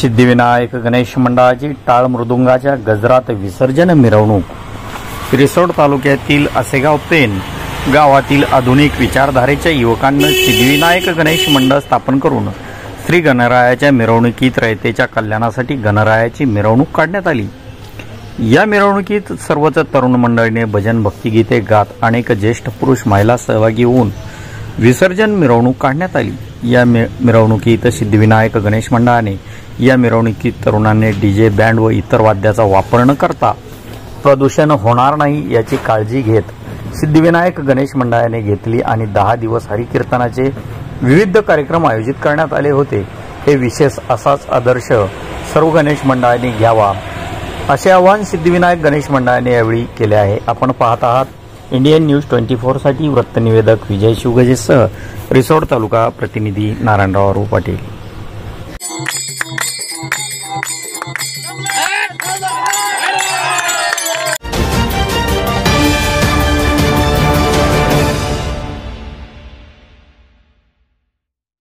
सिद्धिविनायक गणेश मंडळाची टाळ मृदुंगाच्या गजरात विसर्जन मिरवणूक। रिसोड तालुक्यातील असेगाव पेन गावातील आधुनिक विचारधारेच्या युवकांनी सिद्धिविनायक गणेश मंडळ स्थापन करून श्री गणरायाच्या मिरवणुकीत रयतेच्या कल्याणासाठी गणरायाची मिरवणूक काढण्यात आली। या मिरवणुकीत सर्वच तरुण मंडळीने भजन भक्तिगीते गात अनेक ज्येष्ठ पुरुष महिला सहभागी होऊन विसर्जन मिरवणूक काढण्यात आली। या मिरवणुकीत सिद्धिविनायक गणेश मंडळाने या मिरवणुकीत तरुणांनी डीजे बँड व इतर वाद्याचा वापर न करता प्रदूषण होणार नाही याची काळजी घेत सिद्धिविनायक गणेश मंडळाने घेतली आणि 10 दिवस हरिकीर्तनाचे विविध कार्यक्रम आयोजित करण्यात आले होते। हे विशेष असाच आदर्श सर्व गणेश मंडळांनी घ्यावा असे आवाहन सिद्धिविनायक गणेश मंडळाने यावेळी केले आहे। आपण पाहत आहात इंडियन न्यूज 24 साठी वृत्तनिवेदक विजय शिवगजेसह रिसोड तालुका प्रतिनिधी नारायणराव पाटील।